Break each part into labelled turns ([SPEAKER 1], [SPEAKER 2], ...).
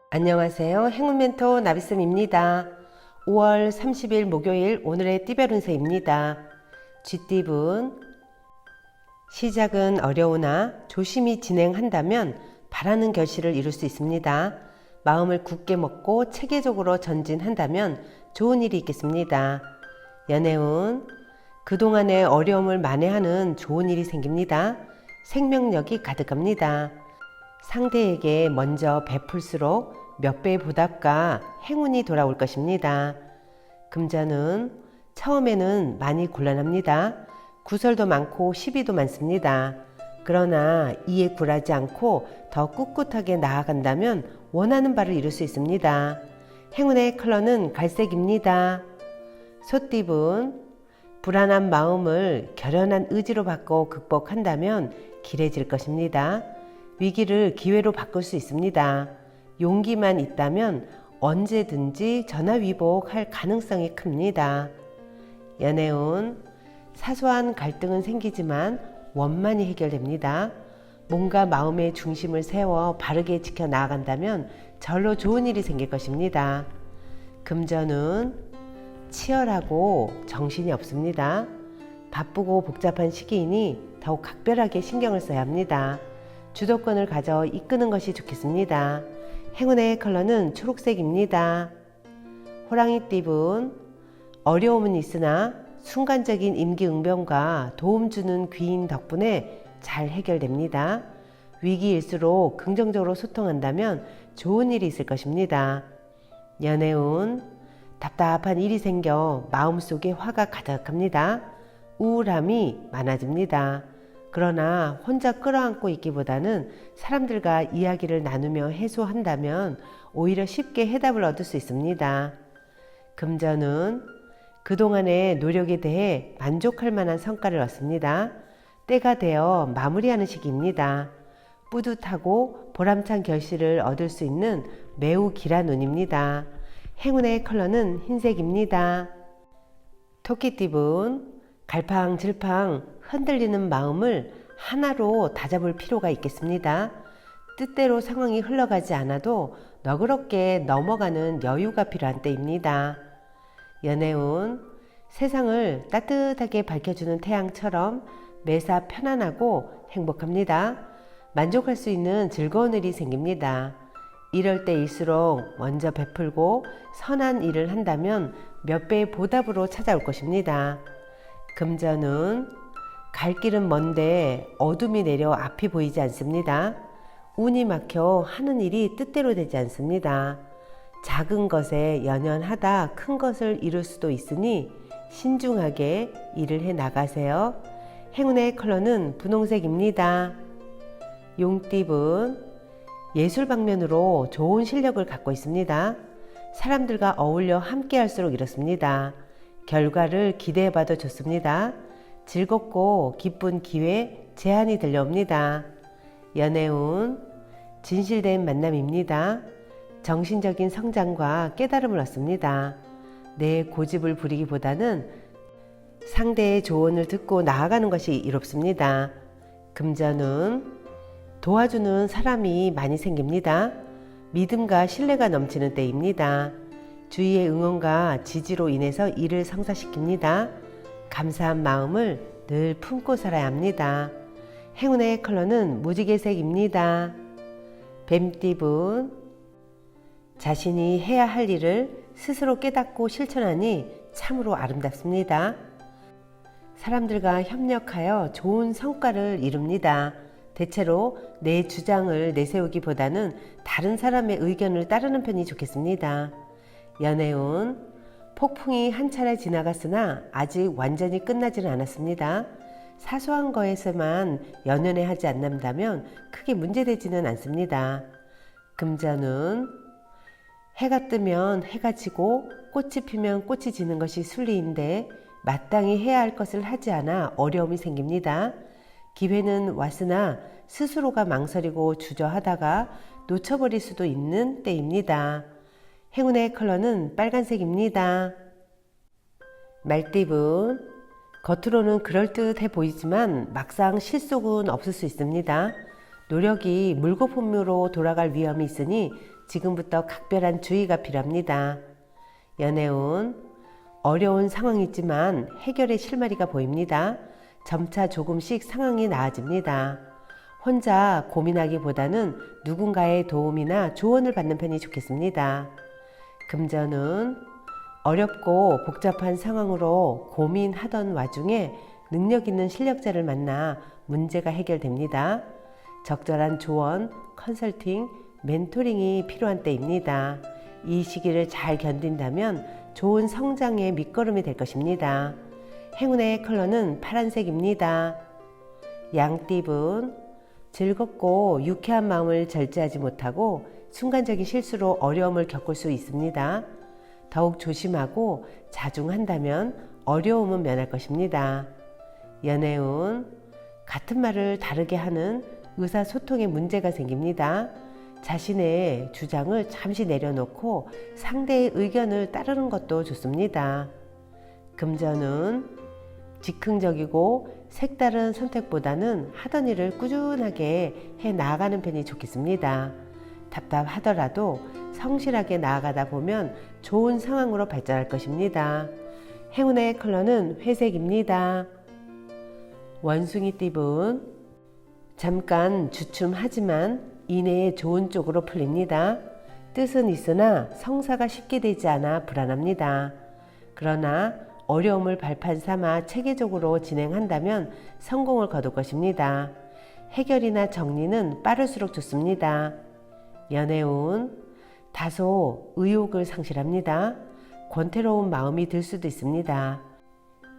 [SPEAKER 1] 안녕하세요. 행운멘토 나비쌤입니다. 5월 30일 목요일 오늘의 띠별 운세입니다. 쥐띠분, 시작은 어려우나 조심히 진행한다면 바라는 결실을 이룰 수 있습니다. 마음을 굳게 먹고 체계적으로 전진한다면 좋은 일이 있겠습니다. 연애운, 그동안의 어려움을 만회하는 좋은 일이 생깁니다. 생명력이 가득합니다. 상대에게 먼저 베풀수록 몇 배의 보답과 행운이 돌아올 것입니다. 금전은 처음에는 많이 곤란합니다. 구설도 많고 시비도 많습니다. 그러나 이에 굴하지 않고 더 꿋꿋하게 나아간다면 원하는 바를 이룰 수 있습니다. 행운의 컬러는 갈색입니다. 소띠분, 불안한 마음을 결연한 의지로 바꿔 극복한다면 길해질 것입니다. 위기를 기회로 바꿀 수 있습니다. 용기만 있다면 언제든지 전화위복할 가능성이 큽니다. 연애운, 사소한 갈등은 생기지만 원만히 해결됩니다. 몸과 마음의 중심을 세워 바르게 지켜 나아간다면 절로 좋은 일이 생길 것입니다. 금전은 치열하고 정신이 없습니다. 바쁘고 복잡한 시기이니 더욱 각별하게 신경을 써야 합니다. 주도권을 가져 이끄는 것이 좋겠습니다. 행운의 컬러는 초록색입니다. 호랑이띠분, 어려움은 있으나 순간적인 임기응변과 도움 주는 귀인 덕분에 잘 해결됩니다. 위기일수록 긍정적으로 소통한다면 좋은 일이 있을 것입니다. 연애운, 답답한 일이 생겨 마음속에 화가 가득합니다. 우울함이 많아집니다. 그러나 혼자 끌어안고 있기보다는 사람들과 이야기를 나누며 해소한다면 오히려 쉽게 해답을 얻을 수 있습니다. 금전은 그동안의 노력에 대해 만족할 만한 성과를 얻습니다. 때가 되어 마무리하는 시기입니다. 뿌듯하고 보람찬 결실을 얻을 수 있는 매우 길한 운입니다. 행운의 컬러는 흰색입니다. 토끼띠분, 갈팡질팡 흔들리는 마음을 하나로 다잡을 필요가 있겠습니다. 뜻대로 상황이 흘러가지 않아도 너그럽게 넘어가는 여유가 필요한 때입니다. 연애운, 세상을 따뜻하게 밝혀주는 태양처럼 매사 편안하고 행복합니다. 만족할 수 있는 즐거운 일이 생깁니다. 이럴 때일수록 먼저 베풀고 선한 일을 한다면 몇 배의 보답으로 찾아올 것입니다. 금전은 갈 길은 먼데 어둠이 내려 앞이 보이지 않습니다. 운이 막혀 하는 일이 뜻대로 되지 않습니다. 작은 것에 연연하다 큰 것을 이룰 수도 있으니 신중하게 일을 해 나가세요. 행운의 컬러는 분홍색입니다. 용띠분, 예술 방면으로 좋은 실력을 갖고 있습니다. 사람들과 어울려 함께 할수록 이렇습니다. 결과를 기대해봐도 좋습니다. 즐겁고 기쁜 기회, 제안이 들려옵니다. 연애운, 진실된 만남입니다. 정신적인 성장과 깨달음을 얻습니다. 내 고집을 부리기보다는 상대의 조언을 듣고 나아가는 것이 이롭습니다. 금전은 도와주는 사람이 많이 생깁니다. 믿음과 신뢰가 넘치는 때입니다. 주위의 응원과 지지로 인해서 일을 성사시킵니다. 감사한 마음을 늘 품고 살아야 합니다. 행운의 컬러는 무지개색입니다. 뱀띠분, 자신이 해야 할 일을 스스로 깨닫고 실천하니 참으로 아름답습니다. 사람들과 협력하여 좋은 성과를 이룹니다. 대체로 내 주장을 내세우기보다는 다른 사람의 의견을 따르는 편이 좋겠습니다. 연애운, 폭풍이 한 차례 지나갔으나 아직 완전히 끝나지는 않았습니다. 사소한 거에서만 연연해 하지 않는다면 크게 문제되지는 않습니다. 금전은 해가 뜨면 해가 지고 꽃이 피면 꽃이 지는 것이 순리인데 마땅히 해야 할 것을 하지 않아 어려움이 생깁니다. 기회는 왔으나 스스로가 망설이고 주저하다가 놓쳐버릴 수도 있는 때입니다. 행운의 컬러는 빨간색입니다. 말띠분, 겉으로는 그럴듯해 보이지만 막상 실속은 없을 수 있습니다. 노력이 물거품으로 돌아갈 위험이 있으니 지금부터 각별한 주의가 필요합니다. 연애운, 어려운 상황이지만 해결의 실마리가 보입니다. 점차 조금씩 상황이 나아집니다. 혼자 고민하기보다는 누군가의 도움이나 조언을 받는 편이 좋겠습니다. 금전은 어렵고 복잡한 상황으로 고민하던 와중에 능력 있는 실력자를 만나 문제가 해결됩니다. 적절한 조언, 컨설팅, 멘토링이 필요한 때입니다. 이 시기를 잘 견딘다면 좋은 성장의 밑거름이 될 것입니다. 행운의 컬러는 파란색입니다. 양띠분, 즐겁고 유쾌한 마음을 절제하지 못하고 순간적인 실수로 어려움을 겪을 수 있습니다. 더욱 조심하고 자중한다면 어려움은 면할 것입니다. 연애운, 같은 말을 다르게 하는 의사소통에 문제가 생깁니다. 자신의 주장을 잠시 내려놓고 상대의 의견을 따르는 것도 좋습니다. 금전은 즉흥적이고 색다른 선택보다는 하던 일을 꾸준하게 해 나아가는 편이 좋겠습니다. 답답하더라도 성실하게 나아가다 보면 좋은 상황으로 발전할 것입니다. 행운의 컬러는 회색입니다. 원숭이 띠분, 잠깐 주춤하지만 이내에 좋은 쪽으로 풀립니다. 뜻은 있으나 성사가 쉽게 되지 않아 불안합니다. 그러나 어려움을 발판 삼아 체계적으로 진행한다면 성공을 거둘 것입니다. 해결이나 정리는 빠를수록 좋습니다. 연애운, 다소 의욕을 상실합니다. 권태로운 마음이 들 수도 있습니다.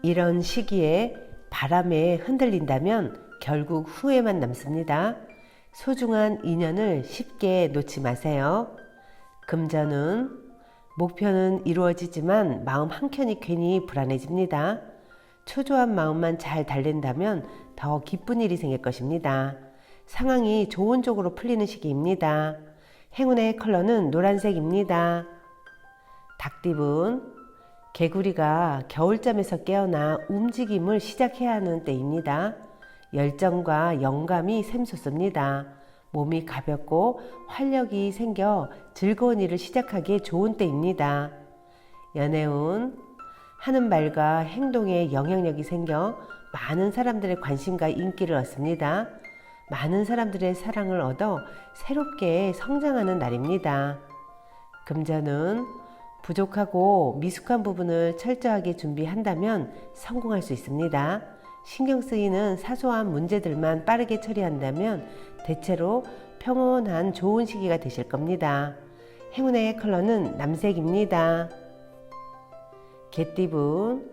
[SPEAKER 1] 이런 시기에 바람에 흔들린다면 결국 후회만 남습니다. 소중한 인연을 쉽게 놓지 마세요. 금전은 목표는 이루어지지만 마음 한켠이 괜히 불안해집니다. 초조한 마음만 잘 달랜다면 더 기쁜 일이 생길 것입니다. 상황이 좋은 쪽으로 풀리는 시기입니다. 행운의 컬러는 노란색입니다. 닭띠분, 개구리가 겨울잠에서 깨어나 움직임을 시작해야 하는 때입니다. 열정과 영감이 샘솟습니다. 몸이 가볍고 활력이 생겨 즐거운 일을 시작하기에 좋은 때입니다. 연애운, 하는 말과 행동에 영향력이 생겨 많은 사람들의 관심과 인기를 얻습니다. 많은 사람들의 사랑을 얻어 새롭게 성장하는 날입니다. 금전은 부족하고 미숙한 부분을 철저하게 준비한다면 성공할 수 있습니다. 신경 쓰이는 사소한 문제들만 빠르게 처리한다면 대체로 평온한 좋은 시기가 되실 겁니다. 행운의 컬러는 남색입니다. 개띠분,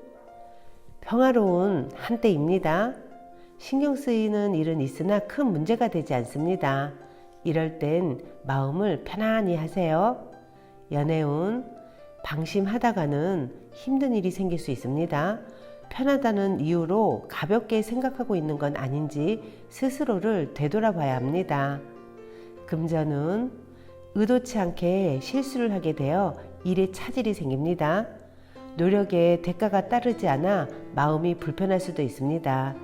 [SPEAKER 1] 평화로운 한때입니다. 신경 쓰이는 일은 있으나 큰 문제가 되지 않습니다. 이럴 땐 마음을 편안히 하세요. 연애운, 방심하다가는 힘든 일이 생길 수 있습니다. 편하다는 이유로 가볍게 생각하고 있는 건 아닌지 스스로를 되돌아봐야 합니다. 금전은 의도치 않게 실수를 하게 되어 일에 차질이 생깁니다. 노력에 대가가 따르지 않아 마음이 불편할 수도 있습니다.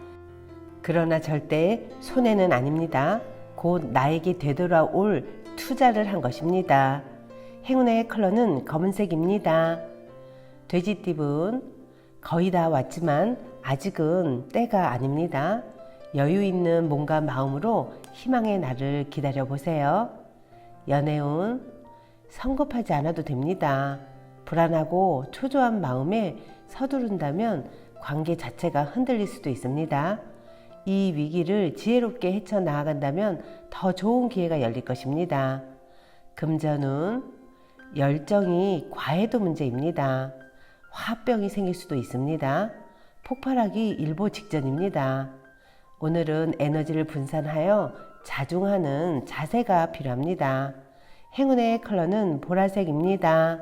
[SPEAKER 1] 그러나 절대 손해는 아닙니다. 곧 나에게 되돌아올 투자를 한 것입니다. 행운의 컬러는 검은색입니다. 돼지띠분, 거의 다 왔지만 아직은 때가 아닙니다. 여유 있는 몸과 마음으로 희망의 날을 기다려 보세요. 연애운, 성급하지 않아도 됩니다. 불안하고 초조한 마음에 서두른다면 관계 자체가 흔들릴 수도 있습니다. 이 위기를 지혜롭게 헤쳐나아간다면 더 좋은 기회가 열릴 것입니다. 금전은 열정이 과해도 문제입니다. 화병이 생길 수도 있습니다. 폭발하기 일보 직전입니다. 오늘은 에너지를 분산하여 자중하는 자세가 필요합니다. 행운의 컬러는 보라색입니다.